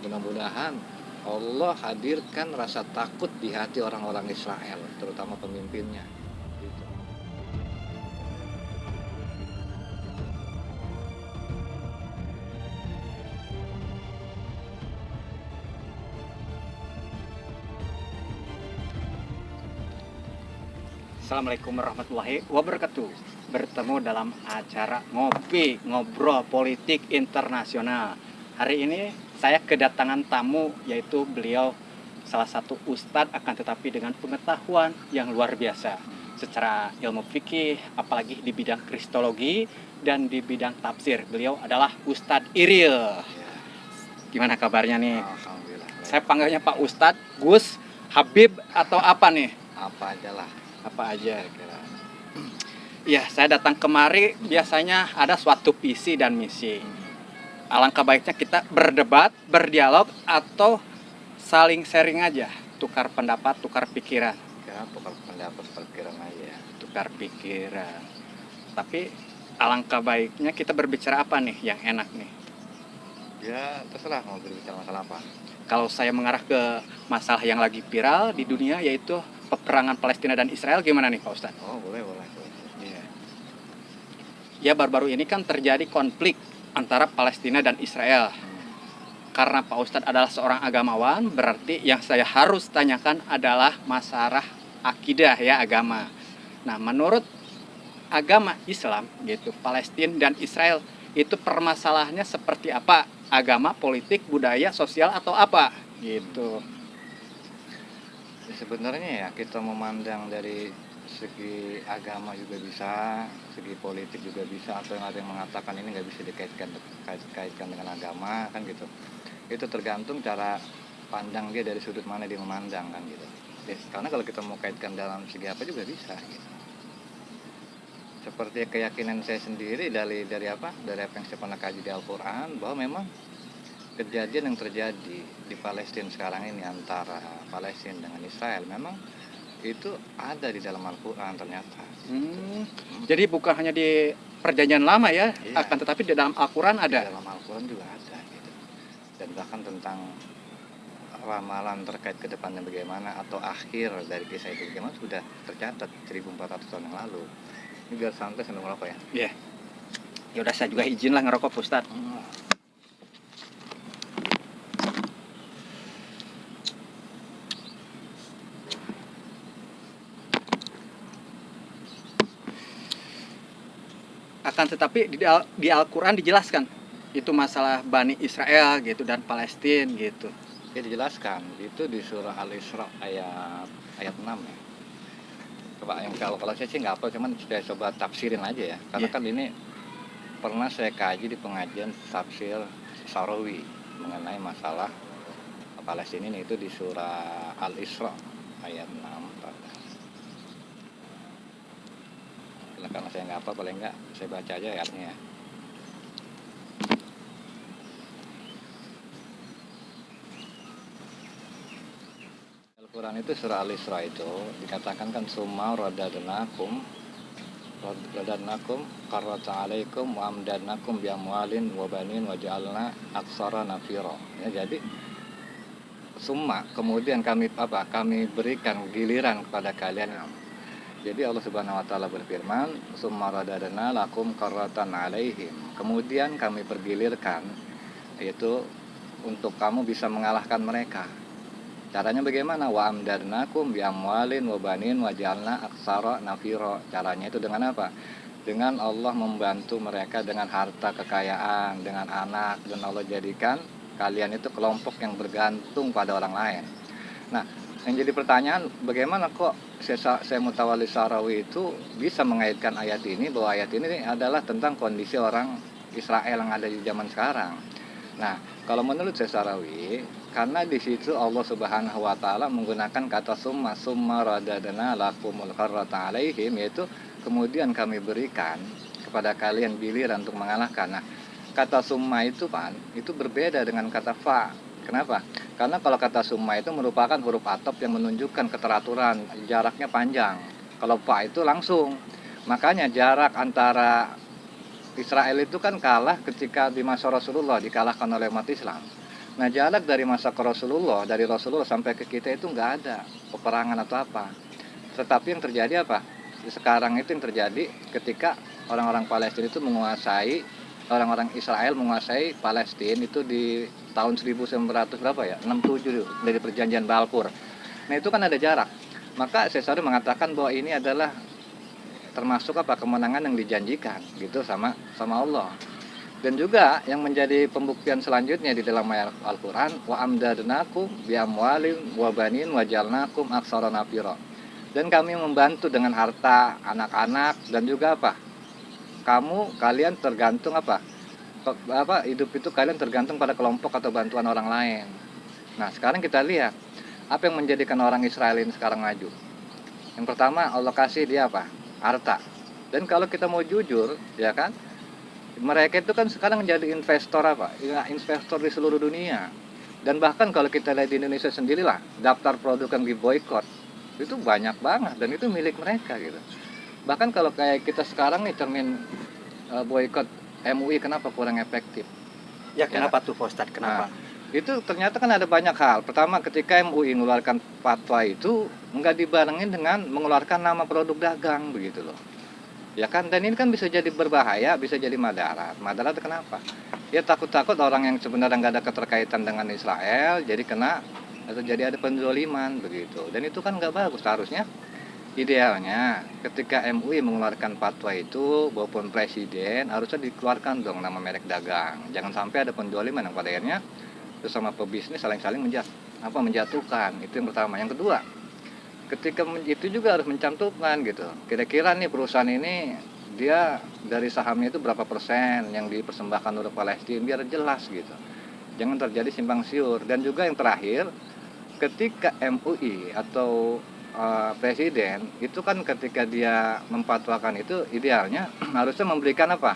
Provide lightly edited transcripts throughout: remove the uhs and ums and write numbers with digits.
Mudah-mudahan Allah hadirkan rasa takut di hati orang-orang Israel, terutama pemimpinnya. Gitu. Assalamualaikum warahmatullahi wabarakatuh. Bertemu dalam acara ngobrol politik internasional. Hari ini saya kedatangan tamu, yaitu beliau salah satu ustadz, akan tetapi dengan pengetahuan yang luar biasa secara ilmu fikih, apalagi di bidang kristologi dan di bidang tafsir. Beliau adalah Ustadz Iril. Gimana kabarnya nih? Alhamdulillah. Saya panggilnya Pak Ustadz, Gus, Habib, atau apa nih? Apa aja lah Apa aja? kira-kira. Ya, saya datang kemari biasanya ada suatu visi dan misi. Alangkah baiknya kita berdebat, berdialog, atau saling sharing aja, tukar pendapat, tukar pikiran. Ya, tukar pendapat pikiran aja. Tukar pikiran. Tapi alangkah baiknya kita berbicara apa nih yang enak nih? Ya, terserah mau berbicara masalah apa. Kalau saya mengarah ke masalah yang lagi viral di dunia, yaitu peperangan Palestina dan Israel, gimana nih Pak Ustadz? Oh, boleh. Iya. Ya, baru-baru ini kan terjadi konflik antara Palestina dan Israel. Karena Pak Ustadz adalah seorang agamawan, berarti yang saya harus tanyakan adalah masalah akidah, ya, agama. Nah, menurut agama Islam gitu, Palestina dan Israel itu permasalahannya seperti apa? Agama, politik, budaya, sosial, atau apa? Gitu. Ya, sebenarnya ya kita memandang dari segi agama juga bisa, segi politik juga bisa, atau yang ada yang mengatakan ini nggak bisa dikaitkan dengan agama kan gitu. Itu tergantung cara pandang dia, dari sudut mana dia memandang kan gitu. Karena kalau kita mau kaitkan dalam segi apa juga bisa gitu. Seperti keyakinan saya sendiri dari apa yang saya pernah kaji di Al-Quran, bahwa memang kejadian yang terjadi di Palestina sekarang ini antara Palestina dengan Israel memang itu ada di dalam Al-Quran ternyata. Jadi bukan hanya di perjanjian lama ya, Iya. akan tetapi di dalam Al-Quran Di ada. dalam Al-Quran juga ada gitu. Dan bahkan tentang ramalan terkait ke depannya bagaimana, atau akhir dari kisah itu bagaimana, sudah tercatat 1400 tahun yang lalu. Ini biar santai sambil ngerokok ya. Iya. Ya udah, saya juga izin lah ngerokok Pak Ustadz. Akan tetapi di Al-Quran dijelaskan itu masalah Bani Israel gitu dan Palestina gitu. Ya, dijelaskan itu di surah Al-Isra ayat 6 ya. Coba yang kalau saya sih nggak apa, cuman saya coba tafsirin aja ya. Karena kan ini pernah saya kaji di pengajian tafsir Sarawi mengenai masalah Palestina ini, itu di surah Al-Isra ayat 6. Karena saya nggak apa, paling nggak saya baca aja ayatnya. Al-Quran itu surah Al-Isra itu dikatakan kan summa radadnakum qarrata alaikum wa amdadnakum bi amwalin wa banin wa ja'alna aksara nafira. Ya, jadi summa kemudian kami berikan giliran kepada kalian. Jadi Allah Subhanahu wa taala berfirman, summa radadna lakum qarratan alaihim. Kemudian kami pergilirkan, yaitu untuk kamu bisa mengalahkan mereka. Caranya bagaimana? Wa amdarnakum bi amwalin wa banin wa ja'alna aksara nafira. Caranya itu dengan apa? Dengan Allah membantu mereka dengan harta kekayaan, dengan anak, dan Allah jadikan kalian itu kelompok yang bergantung pada orang lain. Nah, yang jadi pertanyaan, bagaimana kok saya Mutawalli Sarawi itu bisa mengaitkan ayat ini, bahwa ayat ini adalah tentang kondisi orang Israel yang ada di zaman sekarang. Nah, kalau menurut saya Sarawi, karena di situ Allah Subhanahu wa taala menggunakan kata summa radadna lakumul qarrata alaihim, yaitu kemudian kami berikan kepada kalian giliran untuk mengalahkan. Nah, kata summa itu itu berbeda dengan kata fa. Kenapa? Karena kalau kata summa itu merupakan huruf atop yang menunjukkan keteraturan, jaraknya panjang. Kalau fa itu langsung. Makanya jarak antara Israel itu kan kalah ketika di masa Rasulullah, dikalahkan oleh umat Islam. Nah, jarak dari masa ke Rasulullah, dari Rasulullah sampai ke kita itu nggak ada peperangan atau apa. Tetapi yang terjadi apa? Sekarang itu yang terjadi ketika orang-orang Palestina itu menguasai, orang-orang Israel menguasai Palestina itu di tahun 1900 berapa ya? 67 dari perjanjian Balfour. Nah, itu kan ada jarak. Maka saya selalu mengatakan bahwa ini adalah termasuk apa, kemenangan yang dijanjikan gitu sama Allah. Dan juga yang menjadi pembuktian selanjutnya di dalam ayat Al-Qur'an, wa amdadnakum bi amwalin wa banin wa jalnakum aksara nafira. Dan kami membantu dengan harta, anak-anak, dan juga apa? Kalian tergantung apa? Hidup itu kalian tergantung pada kelompok atau bantuan orang lain. Nah, sekarang kita lihat apa yang menjadikan orang Israel ini sekarang maju. Yang pertama, Allah kasih dia apa? Harta. Dan kalau kita mau jujur, ya kan? Mereka itu kan sekarang menjadi investor apa? Ya, investor di seluruh dunia. Dan bahkan kalau kita lihat di Indonesia sendirilah, daftar produk yang diboykot itu banyak banget dan itu milik mereka gitu. Bahkan kalau kayak kita sekarang nih cermin boykot MUI, kenapa kurang efektif? Ya kenapa tuh Pak Ustadz? Kenapa? Nah, itu ternyata kan ada banyak hal. Pertama, ketika MUI mengeluarkan fatwa itu nggak dibarengin dengan mengeluarkan nama produk dagang begitu loh. Ya kan, dan ini kan bisa jadi berbahaya, bisa jadi madarat. Madarat kenapa? Ya takut-takut orang yang sebenarnya nggak ada keterkaitan dengan Israel jadi kena atau jadi ada penzoliman begitu. Dan itu kan nggak bagus. Harusnya idealnya ketika MUI mengeluarkan fatwa itu maupun presiden harusnya dikeluarkan dong nama merek dagang. Jangan sampai ada penzoliman yang pada akhirnya sesama pebisnis saling-saling menjatuhkan. Itu yang pertama. Yang kedua, ketika itu juga harus mencantumkan gitu. Kira-kira nih perusahaan ini dia dari sahamnya itu berapa persen yang dipersembahkan oleh Palestina, biar jelas gitu. Jangan terjadi simpang siur. Dan juga yang terakhir, ketika MUI atau presiden itu kan ketika dia memfatwakan itu idealnya harusnya memberikan apa?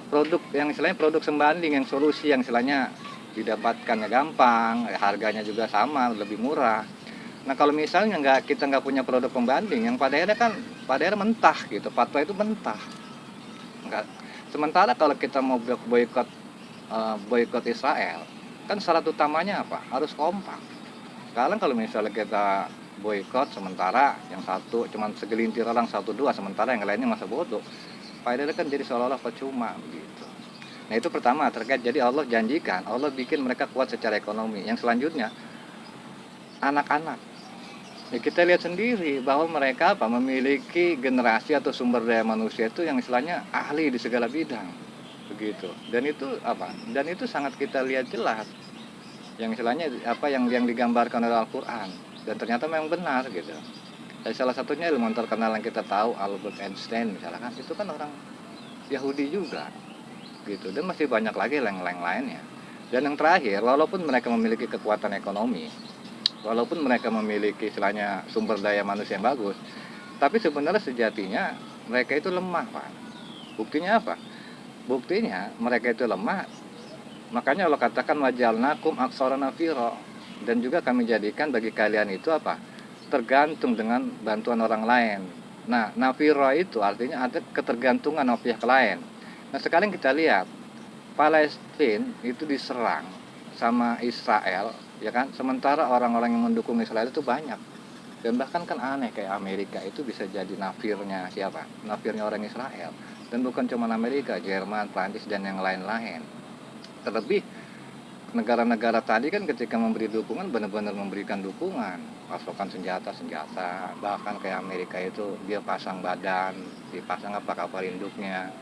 Produk yang istilahnya produk sebanding, yang solusi yang istilahnya didapatkannya gampang, harganya juga sama, lebih murah. Nah, kalau misalnya kita nggak punya produk pembanding yang pada akhirnya mentah gitu, fatwa itu mentah. Enggak. Sementara kalau kita mau boykot Israel, kan syarat utamanya apa? Harus kompak. Sekarang kalau misalnya kita boykot sementara yang satu cuman segelintir orang, satu dua, sementara yang lainnya masa bodoh, faedahnya kan jadi seolah-olah percuma begitu. Nah, itu pertama terkait, jadi Allah janjikan, Allah bikin mereka kuat secara ekonomi. Yang selanjutnya, anak-anak. Ya, kita lihat sendiri bahwa mereka memiliki generasi atau sumber daya manusia itu yang istilahnya ahli di segala bidang begitu. Dan itu sangat kita lihat jelas yang istilahnya yang digambarkan oleh Al-Qur'an, dan ternyata memang benar gitu. Dan salah satunya ilmuwan terkenal yang kita tahu, Albert Einstein misalkan, itu kan orang Yahudi juga gitu. Dan masih banyak lagi yang lainnya. Dan yang terakhir, walaupun mereka memiliki kekuatan ekonomi, walaupun mereka memiliki istilahnya sumber daya manusia yang bagus, tapi sebenarnya sejatinya mereka itu lemah, Pak. Buktinya apa? Buktinya mereka itu lemah. Makanya Allah katakan wajalnakum aksara nafira, dan juga kami jadikan bagi kalian itu apa? Tergantung dengan bantuan orang lain. Nah, nafira itu artinya ada ketergantungan sama pihak lain. Nah, sekarang kita lihat Palestina itu diserang sama Israel, ya kan, sementara orang-orang yang mendukung Israel itu banyak. Dan bahkan kan aneh, kayak Amerika itu bisa jadi nafirnya siapa? Nafirnya orang Israel. Dan bukan cuma Amerika, Jerman, Prancis, dan yang lain-lain. Terlebih negara-negara tadi kan ketika memberi dukungan benar-benar memberikan dukungan, pasokan senjata, bahkan kayak Amerika itu dia pasang badan, dipasang kapal induknya.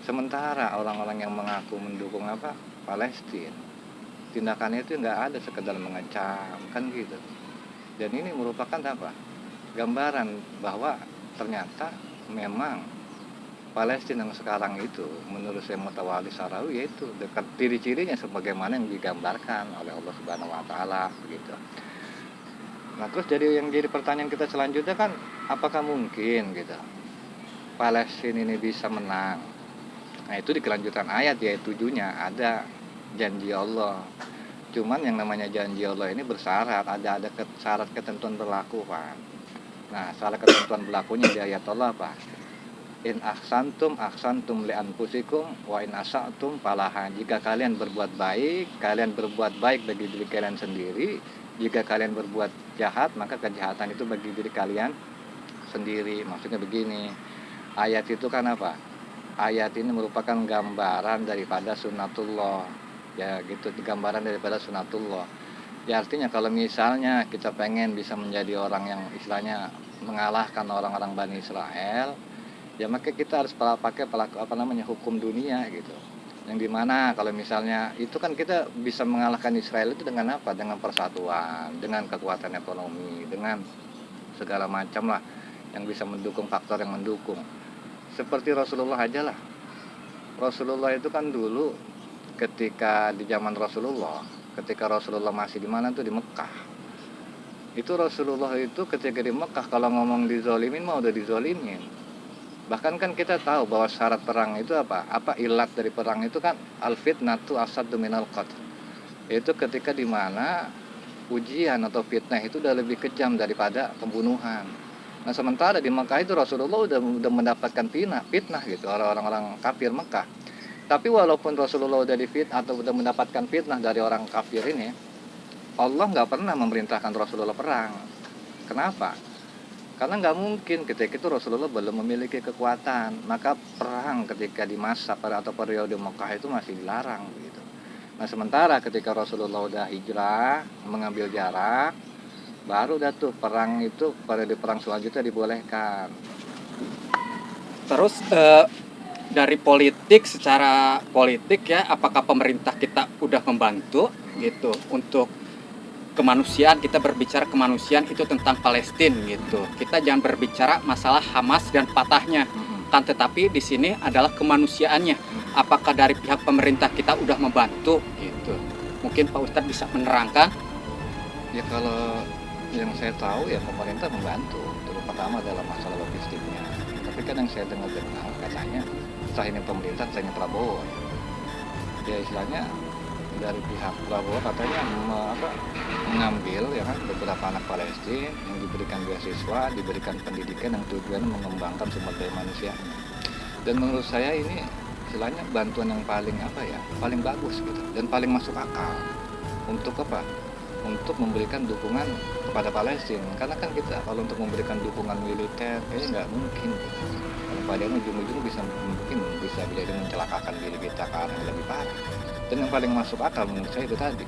Sementara orang-orang yang mengaku mendukung Palestina, tindakannya itu nggak ada sekedar mengecam kan gitu. Dan ini merupakan gambaran bahwa ternyata memang Palestina yang sekarang itu menurut Syekh Mutawalli Syarawi yaitu dekat ciri-cirinya sebagaimana yang digambarkan oleh Allah Subhanahu wa taala begitu. Nah, terus jadi pertanyaan kita selanjutnya kan, apakah mungkin gitu Palestina ini bisa menang? Nah, itu di kelanjutan ayat yaitu 7-nya ada janji Allah. Cuman yang namanya janji Allah ini bersyarat, ada syarat ketentuan berlaku, Pak. Nah, syarat ketentuan berlakunya di ayat Allah, Pak. In ahsantum li anfusikum wa in asatum falaha. Jika kalian berbuat baik bagi diri kalian sendiri. Jika kalian berbuat jahat, maka kejahatan itu bagi diri kalian sendiri. Maksudnya begini, ayat itu kan apa? Ayat ini merupakan gambaran daripada sunnatullah. Ya gitu, gambaran daripada sunnatullah. Ya artinya kalau misalnya kita pengen bisa menjadi orang yang istilahnya mengalahkan orang-orang Bani Israel, ya maka kita harus pakai hukum dunia gitu. Yang dimana kalau misalnya itu kan kita bisa mengalahkan Israel itu dengan apa? Dengan persatuan, dengan kekuatan ekonomi, dengan segala macam lah yang bisa mendukung, faktor yang mendukung. Seperti Rasulullah aja lah. Rasulullah itu kan dulu ketika di zaman ketika Rasulullah masih di mana tuh, di Mekah. Itu Rasulullah itu ketika di Mekah kalau ngomong dizolimin mah udah dizolimin. Bahkan kan kita tahu bahwa syarat perang itu apa ilat dari perang itu kan al-fitnatu asaddu minal qatl. Itu ketika di mana ujian atau fitnah itu udah lebih kejam daripada pembunuhan. Nah sementara di Mekah itu Rasulullah udah mendapatkan fitnah gitu orang-orang kafir Mekah. Tapi walaupun Rasulullah udah difitnah atau udah mendapatkan fitnah dari orang kafir ini, Allah nggak pernah memerintahkan Rasulullah perang. Kenapa? Karena nggak mungkin ketika itu Rasulullah belum memiliki kekuatan. Maka perang ketika di masa atau periode Mekah itu masih dilarang gitu. Nah sementara ketika Rasulullah udah hijrah, mengambil jarak, baru dah tuh perang itu periode perang selanjutnya dibolehkan. Terus dari secara politik ya, apakah pemerintah kita udah membantu gitu untuk kemanusiaan? Kita berbicara kemanusiaan itu tentang Palestina gitu. Kita jangan berbicara masalah Hamas dan Fatahnya. Kan tetapi di sini adalah kemanusiaannya. Apakah dari pihak pemerintah kita udah membantu gitu? Mungkin Pak Ustadz bisa menerangkan. Ya kalau yang saya tahu ya pemerintah membantu. Terutama dalam masalah logistiknya. Tapi kan yang saya dengar katanya entah ini pemerintah, entah ini Prabowo. Ya istilahnya dari pihak Prabowo katanya mengambil ya kan beberapa anak Palestina yang diberikan beasiswa, diberikan pendidikan yang tujuannya mengembangkan sumber daya manusia. Dan menurut saya ini istilahnya bantuan yang paling bagus gitu dan paling masuk akal untuk untuk memberikan dukungan kepada Palestina. Karena kan kita kalau untuk memberikan dukungan militer kayaknya nggak mungkin gitu. Kalau padahal ujung-ujung bisa jadi mencelakakan diri kita ke arah yang lebih parah. Dan yang paling masuk akal menurut saya itu tadi,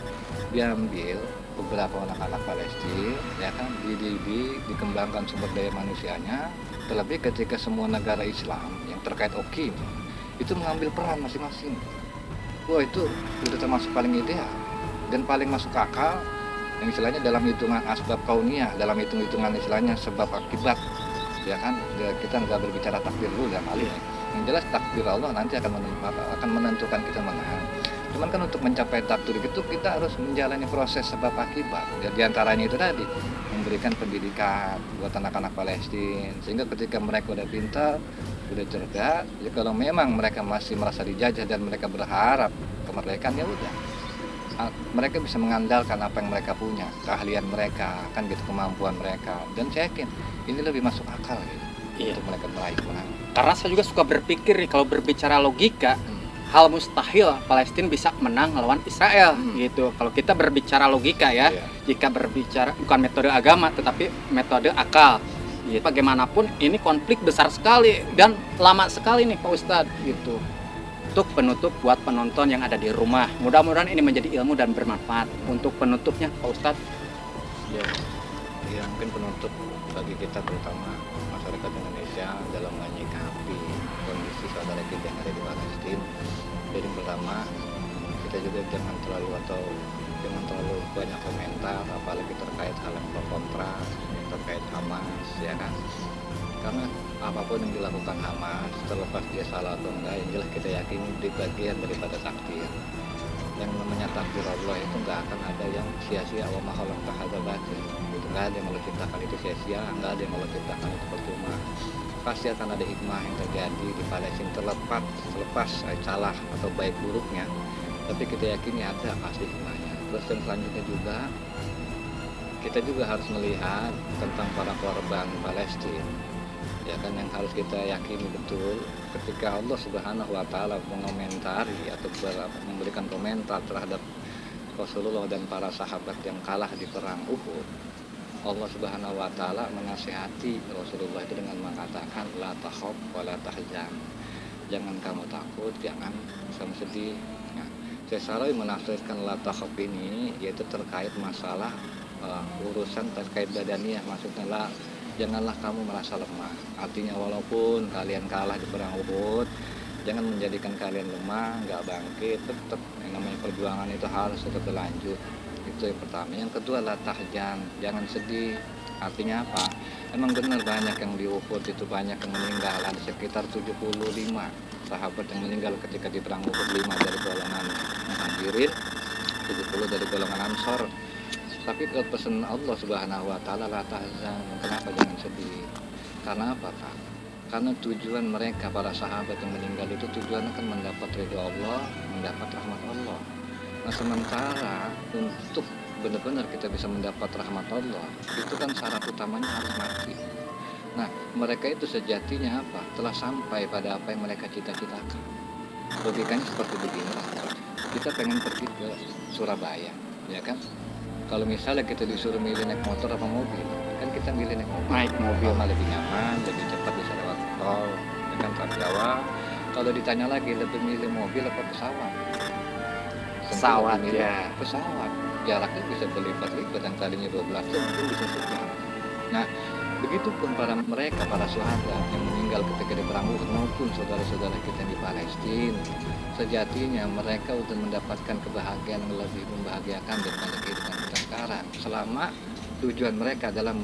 diambil beberapa anak-anak Palestina ya kan dikembangkan sumber daya manusianya, terlebih ketika semua negara Islam yang terkait OKI itu mengambil peran masing-masing. Wah itu sudah termasuk paling ideal dan paling masuk akal, yang istilahnya dalam hitungan asbab kauniyah, dalam hitungan istilahnya sebab akibat ya kan. Kita nggak berbicara takdir dulu dalam hal ini. Yang jelas takdir Allah nanti akan menentukan kita menang. Cuman kan untuk mencapai takdir itu kita harus menjalani proses sebab akibat. Ya, di antaranya itu tadi memberikan pendidikan buat anak-anak Palestina sehingga ketika mereka udah pintar, udah cerdas, ya kalau memang mereka masih merasa dijajah dan mereka berharap kemerdekaan, ya udah mereka bisa mengandalkan apa yang mereka punya, keahlian mereka, kan gitu, kemampuan mereka. Dan saya yakin ini lebih masuk akal gitu, untuk mereka meraih kemenangan. Karena saya juga suka berpikir nih, kalau berbicara logika, hal mustahil Palestina bisa menang melawan Israel gitu. Kalau kita berbicara logika ya, jika berbicara bukan metode agama tetapi metode akal. Gitu. Bagaimanapun ini konflik besar sekali dan lama sekali nih Pak Ustadz gitu. Untuk penutup buat penonton yang ada di rumah, mudah-mudahan ini menjadi ilmu dan bermanfaat. Untuk penutupnya Pak Ustadz. Ya mungkin penutup bagi kita terutama masyarakat Indonesia dalam menyikapi kondisi saudara kita yang ada di Palestina. Jadi pertama kita juga jangan terlalu banyak komentar apalagi terkait hal yang pro kontra terkait Hamas ya kan. Karena apapun yang dilakukan Hamas, terlepas dia salah atau enggak, yang jelas kita yakini di bagian daripada takdir. Yang namanya takdir Allah itu enggak akan ada yang sia-sia, wa ma khalaqta hadza batil. Itu enggak ada yang Allah ciptakan itu sia-sia, enggak ada yang Allah ciptakan itu percuma. Pasti akan ada hikmah yang terjadi di Palestina terlepas salah atau baik buruknya. Tapi kita yakini ada pasti hikmahnya. Terus yang selanjutnya juga kita juga harus melihat tentang para korban Palestina. Ya kan, yang harus kita yakini betul ketika Allah Subhanahu wa taala mengomentari atau memberikan komentar terhadap Rasulullah dan para sahabat yang kalah di perang Uhud. Allah Subhanahu wa taala menasihati Rasulullah itu dengan mengatakan la takhaf wa la tahzan. Jangan kamu takut, jangan kamu sedih. Nah, Syekh menafsirkan la takhaf ini yaitu terkait masalah urusan terkait badaniah, maksudnya janganlah kamu merasa lemah. Artinya walaupun kalian kalah di perang Uhud, jangan menjadikan kalian lemah, nggak bangkit. Tetap yang namanya perjuangan itu harus tetap berlanjut. Itu yang pertama. Yang kedua la tahzan, jangan sedih. Artinya apa? Emang benar banyak yang di Uhud itu banyak yang meninggal. Ada sekitar 75 sahabat yang meninggal ketika di perang Uhud, 5 dari golongan Muhajirin, 70 dari golongan Ansor. Tapi kalau pesan Allah Subhanahu wa taala la tahzan, kenapa jangan sedih? Karena apa, Pak? Karena tujuan mereka para sahabat yang meninggal itu tujuannya kan mendapat ridho Allah, mendapat rahmat Allah. Nah, sementara untuk benar-benar kita bisa mendapat rahmat Allah, itu kan syarat utamanya harus mati. Nah, mereka itu sejatinya apa? Telah sampai pada apa yang mereka cita-citakan. Logikanya seperti begini. Kita pengen pergi ke Surabaya, ya kan? Kalau misalnya kita disuruh milih naik motor apa mobil, kan kita milih naik mobil. Naik mobil. Karena lebih nyaman, lebih cepat bisa lewat tol, ya kan, Trans Jawa. Kalau ditanya lagi lebih milih mobil apa pesawat? Pesawat, Tentu lebih milih ya. Pesawat. Jaraknya bisa berlipat-lipat dan kalinya 12 jam mungkin bisa sejam. Nah, begitupun para sahabat yang meninggal ketika di perang Uhud maupun saudara-saudara kita di Palestina. Sejatinya mereka untuk mendapatkan kebahagiaan yang lebih membahagiakan daripada kehidupan kita sekarang. Selama tujuan mereka adalah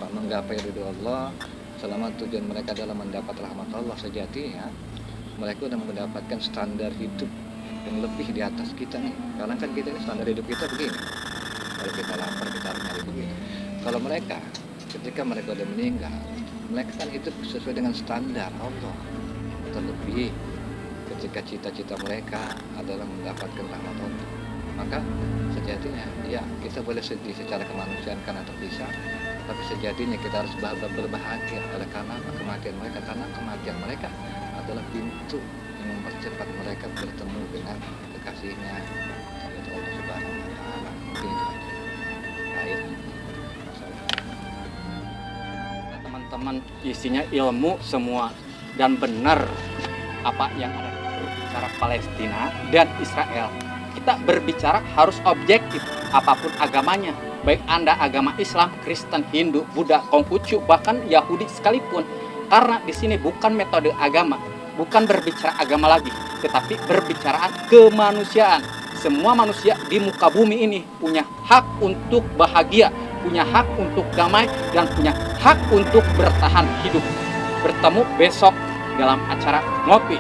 menggapai ridho Allah, selama tujuan mereka adalah mendapat rahmat Allah, sejatinya mereka sudah mendapatkan standar hidup yang lebih di atas kita nih. Karena kan kita ini standar hidup kita begini. Kalau kita lapar kita harus nyari begini. Kalau mereka ketika mereka sudah meninggal, mereka kan hidup sesuai dengan standar Allah. Terlebih ketika cita-cita mereka adalah mendapatkan rahmat Allah, maka sejatinya ya kita boleh sedih secara kemanusiaan karena terpisah, tapi sejatinya kita harus berbahagia oleh karena kematian mereka, karena kematian mereka adalah pintu yang mempercepat mereka bertemu dengan kekasihnya, yaitu Allah Subhanahu wa taala. Mungkin itu aja. Baik. Teman-teman, isinya ilmu semua dan benar apa yang ada berbicara Palestina dan Israel. Kita berbicara harus objektif apapun agamanya, baik Anda agama Islam, Kristen, Hindu, Buddha, Konghucu, bahkan Yahudi sekalipun. Karena di sini bukan metode agama, bukan berbicara agama lagi, tetapi berbicara kemanusiaan. Semua manusia di muka bumi ini punya hak untuk bahagia, punya hak untuk damai, dan punya hak untuk bertahan hidup. Bertemu besok dalam acara Ngopi.